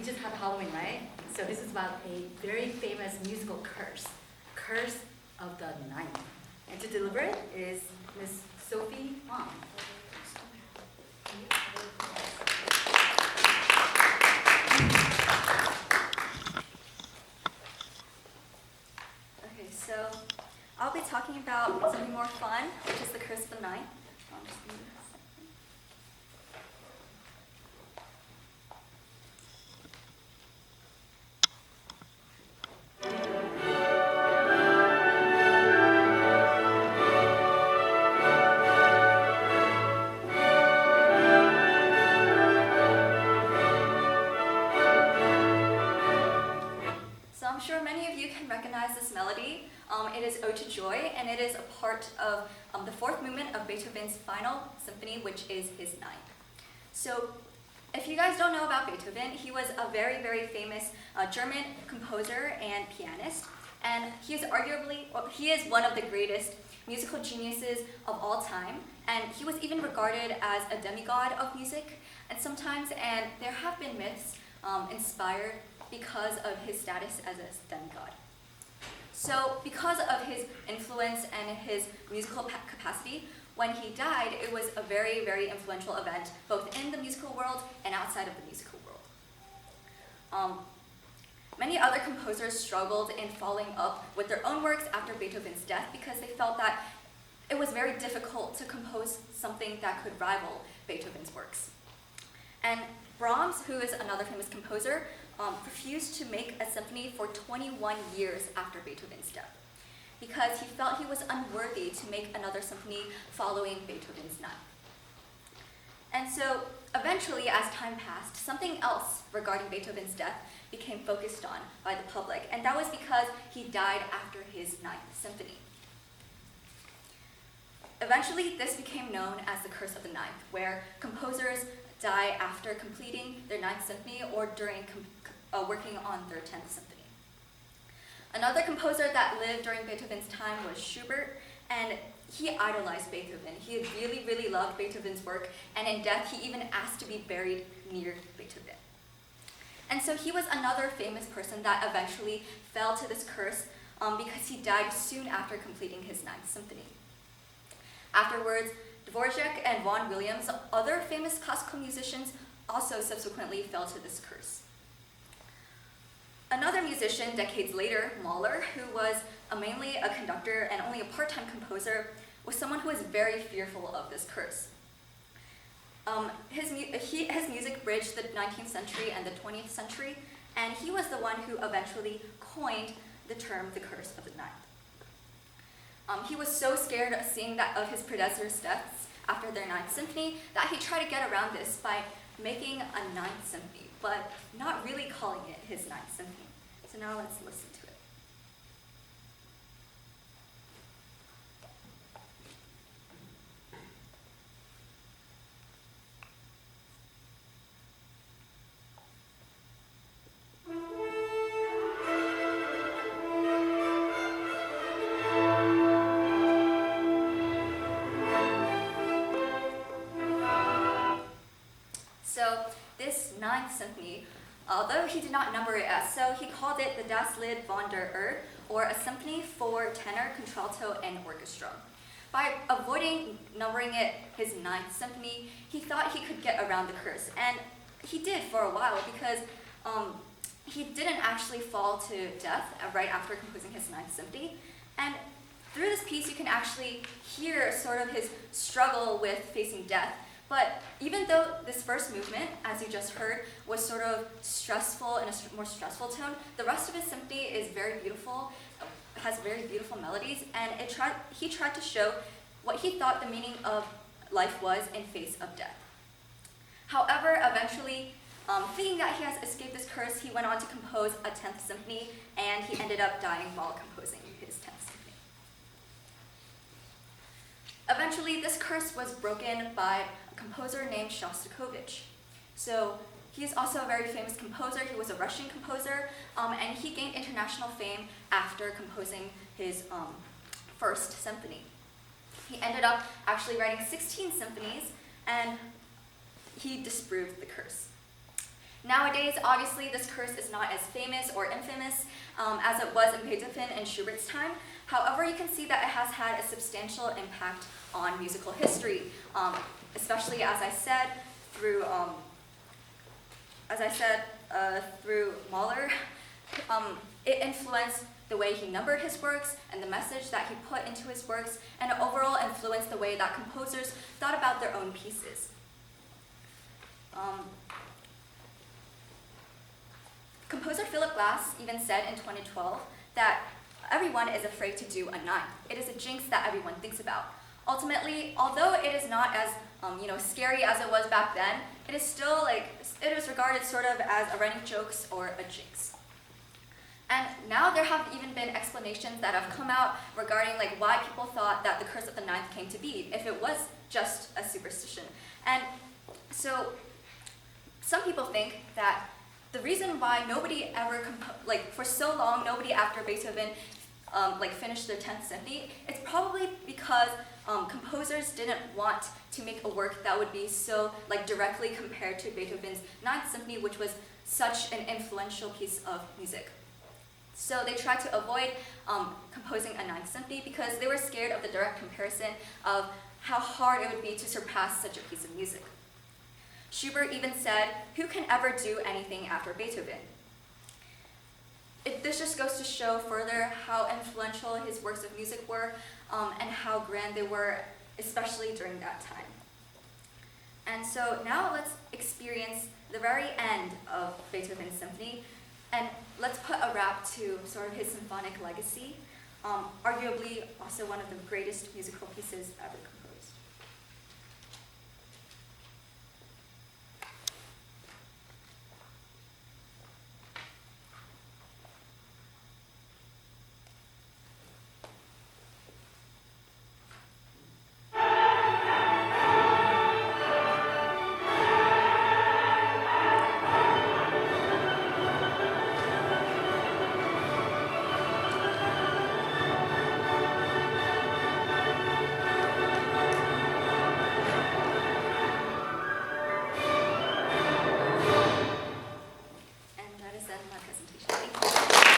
just had Halloween, right? So this is about a very famous musical curse of the ninth. And to deliver it is Miss Sophie Huang. Okay, so I'll be talking about something more fun, which is the curse of the ninth. So I'm sure many of you can recognize this melody. It is Ode to Joy, and it is a part of the fourth movement of Beethoven's Final Symphony, which is his ninth. So if you guys don't know about Beethoven, he was a very, very famous German composer and pianist, and he is one of the greatest musical geniuses of all time, and he was even regarded as a demigod of music, and there have been myths inspired because of his status as a demigod. So because of his influence and his musical capacity, when he died, it was a very, very influential event, both in the musical world and outside of the musical world. Many other composers struggled in following up with their own works after Beethoven's death because they felt that it was very difficult to compose something that could rival Beethoven's works. And Brahms, who is another famous composer, refused to make a symphony for 21 years after Beethoven's death because he felt he was unworthy to make another symphony following Beethoven's ninth. And so eventually, as time passed, something else regarding Beethoven's death became focused on by the public, and that was because he died after his ninth symphony. Eventually, this became known as the curse of the ninth, where composers die after completing their ninth symphony or during working on their 10th symphony. Another composer that lived during Beethoven's time was Schubert, and he idolized Beethoven. He really, really loved Beethoven's work, and in death, he even asked to be buried near Beethoven. And so he was another famous person that eventually fell to this curse because he died soon after completing his ninth symphony. Afterwards, Dvorak and Vaughan Williams, other famous classical musicians, also subsequently fell to this curse. Another musician decades later, Mahler, who was mainly a conductor and only a part-time composer, was someone who was very fearful of this curse. His music bridged the 19th century and the 20th century, and he was the one who eventually coined the term the curse of the ninth. He was so scared of seeing of his predecessors' deaths after their ninth symphony that he tried to get around this by making a ninth symphony, but not really calling it his ninth symphony. So now let's listen to it. So this ninth symphony, although he did not number it as so, he called it the Das Lied von der Erde, or a symphony for tenor, contralto, and orchestra. By avoiding numbering it his ninth symphony, he thought he could get around the curse, and he did for a while because he didn't actually fall to death right after composing his ninth symphony. And through this piece, you can actually hear sort of his struggle with facing death. But even though this first movement, as you just heard, was sort of stressful in a more stressful tone, the rest of his symphony is very beautiful, has very beautiful melodies, and he tried to show what he thought the meaning of life was in face of death. However, eventually, thinking that he has escaped this curse, he went on to compose a 10th symphony, and he ended up dying while composing his 10th symphony. Eventually, this curse was broken by a composer named Shostakovich. So he's also a very famous composer. He was a Russian composer, and he gained international fame after composing his first symphony. He ended up actually writing 16 symphonies, and he disproved the curse. Nowadays, obviously, this curse is not as famous or infamous as it was in Beethoven and Schubert's time. However, you can see that it has had a substantial impact on musical history, especially, as I said, through Mahler. It influenced the way he numbered his works and the message that he put into his works, and it overall influenced the way that composers thought about their own pieces. Composer Philip Glass even said in 2012 that everyone is afraid to do a ninth. It is a jinx that everyone thinks about. Ultimately, although it is not as scary as it was back then, it is still it is regarded sort of as a running joke or a jinx. And now there have even been explanations that have come out regarding why people thought that the curse of the ninth came to be, if it was just a superstition. And so some people think that the reason why nobody ever, for so long, nobody after Beethoven finished their 10th symphony, it's probably because composers didn't want to make a work that would be so directly compared to Beethoven's 9th symphony, which was such an influential piece of music. So they tried to avoid composing a 9th symphony because they were scared of the direct comparison of how hard it would be to surpass such a piece of music. Schubert even said, "Who can ever do anything after Beethoven?" This just goes to show further how influential his works of music were and how grand they were, especially during that time. And so now let's experience the very end of Beethoven's symphony, and let's put a wrap to sort of his symphonic legacy, arguably also one of the greatest musical pieces ever composed.